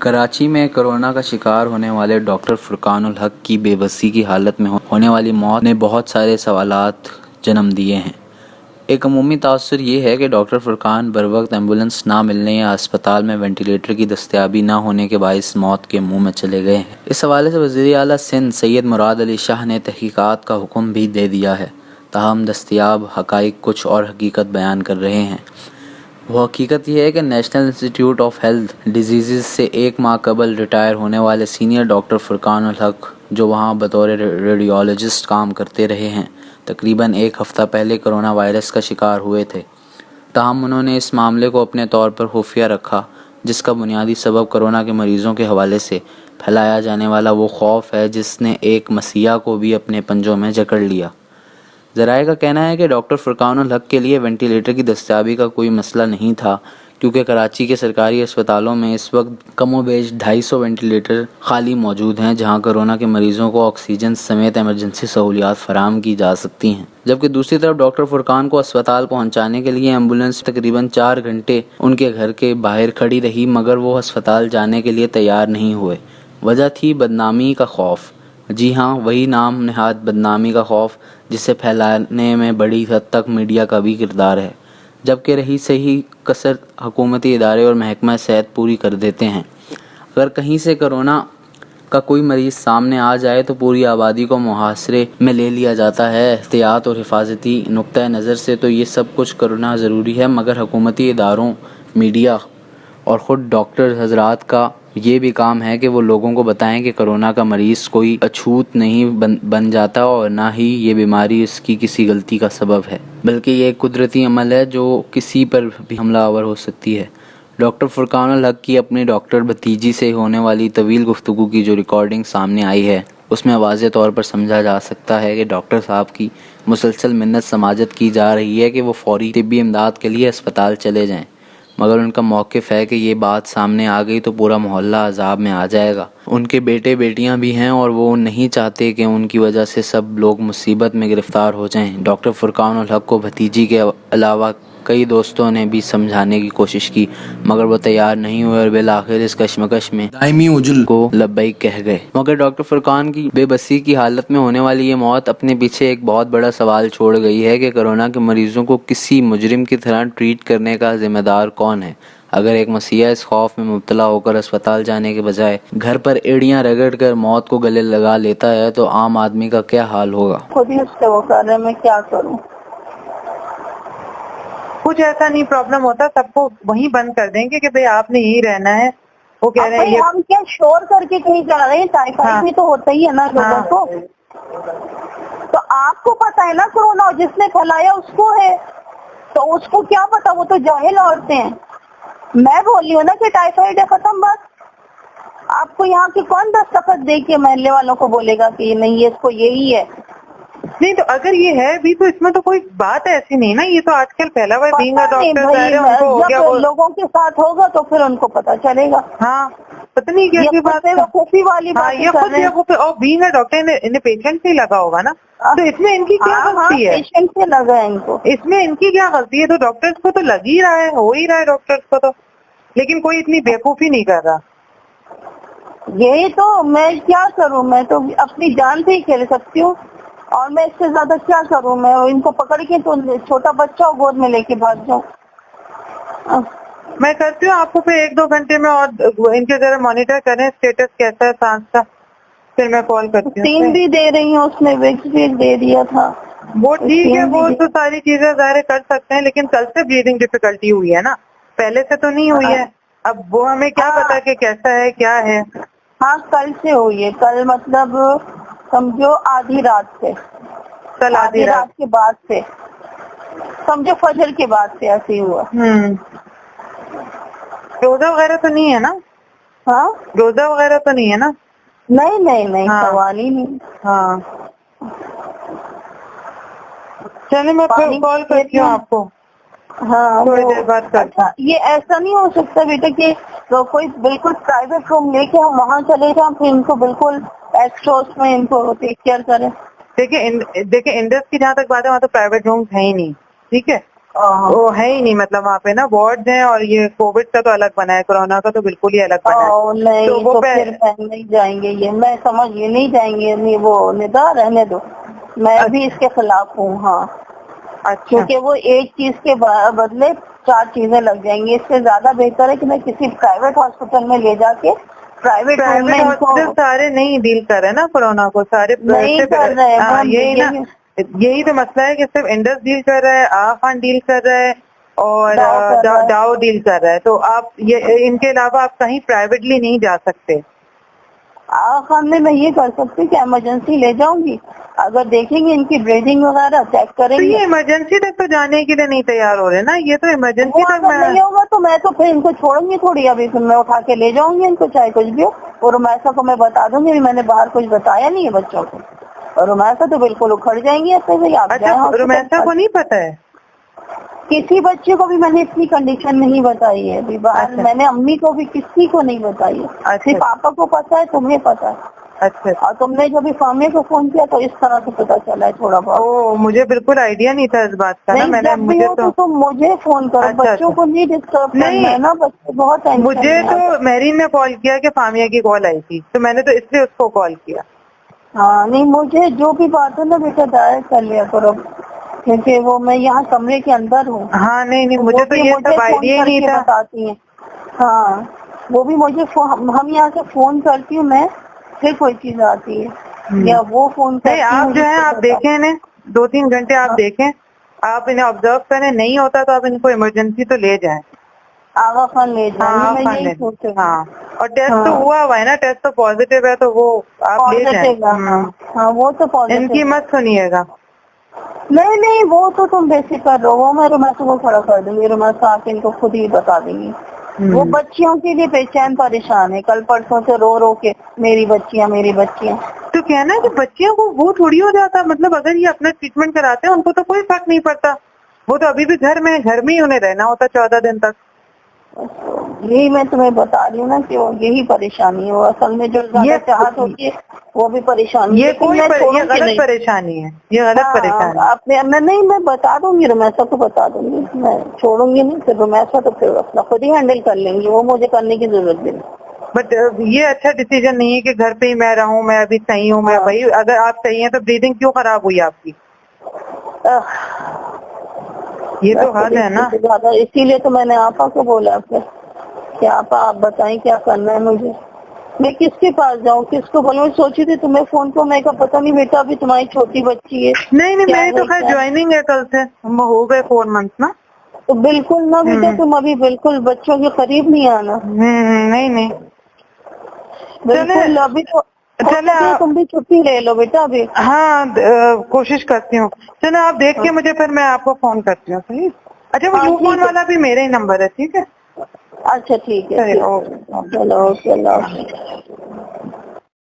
कराची में कोरोना का शिकार होने वाले डॉक्टर फुरकानुल हक की बेबसी की हालत में होने वाली मौत ने बहुत सारे सवालात जन्म दिए हैं। एक अमूमी तासुर ये है कि डॉक्टर फुरकान बरवक्त एम्बुलेंस ना मिलने या अस्पताल में वेंटिलेटर की दस्तयाबी ना होने के बाइस मौत के मुंह में चले गए हैं। इस हवाले से वज़ीर आला सिंध सैयद मुराद अली शाह ने तहकीकात का हुक्म भी दे दिया है, ताहम दस्तयाब हक़ाइक़ कुछ और हकीकत बयान कर रहे हैं। वो हकीकत यह है कि national institute of health disease से एक माह कबल रिटायर होने वाले सीनियर डॉक्टर फुरकानुल हक, जो वहाँ बतौर रेडियोलॉजिस्ट काम करते रहे हैं, तकरीबन एक हफ़्ता पहले कोरोना वायरस का शिकार हुए थे। ताहम उन्होंने इस मामले को अपने तौर पर खुफिया रखा, जिसका बुनियादी सबब कोरोना के मरीज़ों के हवाले से फैलाया जाने वाला वो खौफ है जिसने एक मसीहा को भी अपने पंजों में जकड़ लिया। ज़राए का कहना है कि डॉक्टर फुरकानुल हक के लिए वेंटिलेटर की दस्तयाबी का कोई मसला नहीं था, क्योंकि कराची के सरकारी अस्पतालों में इस वक्त कमोबेश 250 वेंटिलेटर खाली मौजूद हैं, जहां कोरोना के मरीज़ों को ऑक्सीजन समेत एमरजेंसी सहूलियात फराहम की जा सकती हैं। जबकि दूसरी तरफ डॉक्टर फुरकान को अस्पताल पहुंचाने के लिए एम्बुलेंस तकरीबन 4 घंटे उनके घर के बाहर खड़ी रही, मगर वो अस्पताल जाने के लिए तैयार नहीं हुए। वजह थी बदनामी का खौफ। जी हाँ, वही नाम नहाद बदनामी का खौफ जिसे फैलाने में बड़ी हद तक मीडिया का भी किरदार है, जबकि रही सही कसर हुकूमती इदारे और महकमा सेहत पूरी कर देते हैं। अगर कहीं से कोरोना का कोई मरीज़ सामने आ जाए तो पूरी आबादी को मुहासरे में ले लिया जाता है। एहतियात और हिफाजती नुक्ता नज़र से तो ये सब कुछ करना ज़रूरी है, मगर हुकूमती इदारों, मीडिया और ख़ुद डॉक्टर हजरात का ये भी काम है कि वो लोगों को बताएं कि कोरोना का मरीज़ कोई अछूत नहीं बन जाता और ना ही ये बीमारी इसकी किसी गलती का सबब है, बल्कि ये एक कुदरती अमल है जो किसी पर भी हमलावर हो सकती है। डॉक्टर फुरकानुल हक की अपनी डॉक्टर भतीजी से होने वाली तवील गुफ्तगू की जो रिकॉर्डिंग सामने आई है, उसमें वाज़ेह तौर पर समझा जा सकता है कि डॉक्टर साहब की मुसलसल मिन्नत समाजत की जा रही है कि वो फौरी तिब्बी इमदाद के लिए अस्पताल चले जाएँ, मगर उनका मौक़िफ़ है कि ये बात सामने आ गई तो पूरा मोहल्ला अज़ाब में आ जाएगा। उनके बेटे बेटियां भी हैं और वो नहीं चाहते कि उनकी वजह से सब लोग मुसीबत में गिरफ़्तार हो जाएं। डॉक्टर फुरकानुल हक को भतीजी के अलावा कई दोस्तों ने भी समझाने की कोशिश की, मगर वो तैयार नहीं हुए और बिलाखिर इस कश्मकश में दायमी उजुल को लब्बैक कह गए। मगर डॉक्टर फुरकान की बेबसी की हालत में होने वाली ये मौत अपने पीछे एक बहुत बड़ा सवाल छोड़ गई है कि कोरोना के मरीजों को किसी मुजरिम की तरह ट्रीट करने का जिम्मेदार कौन है। अगर एक मसीहा इस खौफ में मुब्तला होकर अस्पताल जाने के बजाय घर पर एड़ियां रगड़ कर मौत को गले लगा लेता है तो आम आदमी का क्या हाल होगा। खुद ही उससे वो कर रहे, मैं क्या करूं। कुछ ऐसा नहीं प्रॉब्लम होता, सबको वहीं बंद कर देंगे कि भाई आपने यही रहना है। वो कह रहे हैं हम क्या शोर करके कहीं जा रहे हैं, टाइफाइड भी तो होता ही है ना लोगों को। तो आपको पता है ना कोरोना जिसने फैलाया उसको है, तो उसको क्या पता, वो तो जाहिल औरतें हैं। मैं बोल रही हूँ ना कि टाइफाइड है, खत्म बात। आपको यहाँ की कौन दस्तखत दे के महल्ले वालों को बोलेगा कि नहीं ये इसको यही है। नहीं तो अगर ये है भी तो इसमें तो कोई बात ऐसी नहीं ना, ये तो आजकल पहला बार डॉक्टर लोगों के साथ होगा तो फिर उनको पता चलेगा। हाँ पता नहीं कैसी बात है, बेवकूफी वाली बात ये खुद बेवकूफी। और बीइंग अ डॉक्टर इन्हें पेशेंट से लगा होगा ना, तो इसमें इनकी क्या गलती है। पेशेंट से लगा है इनको, इसमें इनकी क्या गलती है। तो डॉक्टर्स को तो लग ही रहा है, हो ही रहा है डॉक्टर्स को तो, लेकिन कोई इतनी बेवकूफी नहीं कर रहा। यही तो मैं क्या करूँ, मैं तो अपनी जान से ही खेल सकती हूँ और मैं इससे ज्यादा क्या करूँ। मैं इनको पकड़ के तो छोटा बच्चा गोद में लेके भाग जाऊँ। मैं करती हूँ आपको फिर 1-2 घंटे में, और इनके जरा मॉनिटर करें स्टेटस कैसा है सांस का, फिर मैं कॉल करती हूँ। 3 भी दे रही हूँ, उसने विक्स भी दे दिया था। वो ठीक है, वो तो सारी चीजें ज़ाहिर कर सकते हैं, लेकिन कल से ब्रीदिंग डिफिकल्टी हुई है ना, पहले से तो नहीं हुई है। अब वो हमें क्या पता कि कैसा है क्या है। हाँ कल से हुई है, कल मतलब समझो आधी रात से, कल आधी रात के बाद से, समझो फजर के बाद से ऐसे ही हुआ। रोजा वगैरह तो नहीं है ना। हाँ रोजा वगैरह तो नहीं है ना। नहीं नहीं नहीं, सवाल ही नहीं। हाँ चलिए मैं फिर कॉल करती हूँ आपको। हाँ थोड़ी देर बाद करती हूँ। अच्छा ये ऐसा नहीं हो सकता बेटा कि तो कोई बिल्कुल प्राइवेट रूम लेके हम वहाँ चले जाएं, फिर इनको बिल्कुल एक्सट्रोस में इनको टेक केयर करें। देखिए इंडस की जहाँ तक बात है, वहाँ तो प्राइवेट रूम है ही नहीं, ठीक है। वो है ही नहीं, मतलब वहाँ पे ना वार्ड हैं और ये कोविड का तो अलग बना है, कोरोना का तो बिल्कुल ही अलग बना है। नहीं तो वो तो फिर मैं नहीं जाएंगे, ये मैं समझ ये नहीं जाएंगे, नहीं वो निदा रहने दो, मैं भी इसके खिलाफ हूँ। हाँ, अच्छा क्योंकि वो एक चीज के बदले 4 चीजें लग जाएंगी। इससे ज्यादा बेहतर है कि मैं किसी प्राइवेट हॉस्पिटल में ले जाके प्राइवेट रूम में प्राइवेट इनको हॉस्पिटल सारे नहीं डील कर रहे ना कोरोना को, सारे नहीं कर रहे हैं। हाँ, वो यही ना, यही तो मसला है कि सिर्फ इंडस डील कर रहा है, आ खान डील कर रहा है और दाव कर रहा है। डाउ डील कर रहा है। तो आप ये इनके अलावा आप कहीं प्राइवेटली नहीं जा सकते। खान में मैं ये कर सकती हूँ कि इमरजेंसी ले जाऊंगी, अगर देखेंगे इनकी ब्रीदिंग वगैरह चेक तो करेंगे। ये इमरजेंसी तक तो जाने के लिए नहीं तैयार हो रहे ना, ये तो इमरजेंसी वो तक अगर नहीं होगा तो मैं तो फिर इनको छोड़ूंगी थोड़ी, अभी फिर मैं उठा के ले जाऊंगी इनको, चाहे कुछ भी हो। और रुमैसा को मैं बता दूंगी मैंने बाहर कुछ बताया नहीं है बच्चों को, और रुमैसा तो बिल्कुल उखड़ जाएंगी ऐसे ही। आप अच्छा, जाएं हॉस्पिटल। रुमैसा को नहीं पता है? किसी बच्चे को भी मैंने इतनी कंडीशन नहीं बताई है अभी बाहर। अच्छा। मैंने अम्मी को भी किसी को नहीं बताई है। अच्छा। सिर्फ पापा को पता है, तुम्हें पता है। अच्छा। और तुमने जब भी फार्मे को फोन किया तो इस तरह से पता चला है थोड़ा बहुत। ओ, मुझे बिल्कुल आइडिया नहीं था इस बात का ना। नहीं, मैंने जब भी मुझे हो तो तुम मुझे फोन करो। अच्छा, बच्चों अच्छा। को नहीं डिस्टर्ब करना नहीं, है ना, बच्चे बहुत टेंशन मुझे में आ जाते हैं। तो मेरीन ने कॉल किया कि फामिया की कॉल आई थी, तो मैंने तो इसलिए उसको कॉल किया। हाँ, नहीं मुझे जो भी बात है ना बेटा डायरेक्ट कर लिया करो, क्योंकि वो मैं यहाँ कमरे के अंदर हूँ। हाँ, नहीं नहीं, वो मुझे तो भी ये मुझे सब फोन आइडिया ही नहीं करके था। बताती हैं। हाँ, वो भी मुझे हम यहाँ से फोन करती हूँ मैं, फिर कोई चीज आती है या वो फोन नहीं, करती आप हूँ जो है जिसको आप बताती देखें इन्हें, 2-3 घंटे आप हूँ। देखें, आप इन्हें ऑब्जर्व करें, नहीं होता तो आप इनको इमरजेंसी तो ले जाएं। आगा खान ले जाएंगे, हाँ, मैं खान यही ले। सोच रही हूँ। हाँ, और टेस्ट तो हाँ, हुआ है ना, टेस्ट तो पॉजिटिव है, तो वो आप ले जाएं। पॉजिटिव है। हाँ हाँ, वो तो पॉजिटिव इनकी है। मत सुनिएगा। नहीं नहीं, वो तो तुम बेफिक्र रहो, वो मैं रुमैसा को खड़ा कर दूंगी, रुमैसा आके इनको खुद ही बता देंगी। वो बच्चियों के लिए बेचैन परेशान है, कल परसों से रो रो के मेरी बच्चियाँ मेरी बच्चियाँ। तो कहना है कि बच्चियों को वो थोड़ी हो जाता, मतलब अगर ये अपना ट्रीटमेंट कराते हैं उनको तो कोई फर्क नहीं पड़ता, वो तो अभी भी घर में ही उन्हें रहना होता 14 दिन तक। यही मैं तुम्हें बता रही हूँ ना कि वो यही परेशानी है, वो असल में जो ज्यादा चाहत होती है वो भी परेशानी। ये लेकिन ये गलत परेशानी है, ये गलत परेशानी है। आपने मैं बता दूंगी, रुमैसा को बता दूंगी, मैं छोड़ूंगी नहीं। फिर रुमैसा तो फिर अपना खुद ही हैंडल कर लेंगी, वो मुझे करने की जरूरत भी नहीं। बट ये अच्छा डिसीजन नहीं है कि घर पे ही मैं रहूं, मैं अभी सही हूँ। मैं भाई, अगर आप सही हैं तो ब्रीदिंग क्यों खराब हुई आपकी? ये तो हद है ना। ज्यादा इसीलिए तो मैंने आपा को बोला फिर कि आपा आप बताएं क्या करना है मुझे, मैं किसके पास जाऊँ, किसको बोलूँ। सोची थी तुम्हें फोन को, मैं का पता नहीं बेटा अभी तुम्हारी छोटी बच्ची है। नहीं, मेरी तो खैर ज्वाइनिंग है कल से, हो गए 4 मंथ ना। तो बिल्कुल ना बेटा, तुम अभी बिल्कुल बच्चों के करीब नहीं आना। नहीं। बिल्कुल अभी तो चले, तुम भी छुट्टी ले लो बेटा अभी। हाँ, कोशिश करती हूँ। चलो आप देख के मुझे, फिर मैं आपको फोन करती हूँ। सही। अच्छा, वो यू फोन वाला भी मेरा ही नंबर है, ठीक है? अच्छा ठीक है, चलो, चलो चलो।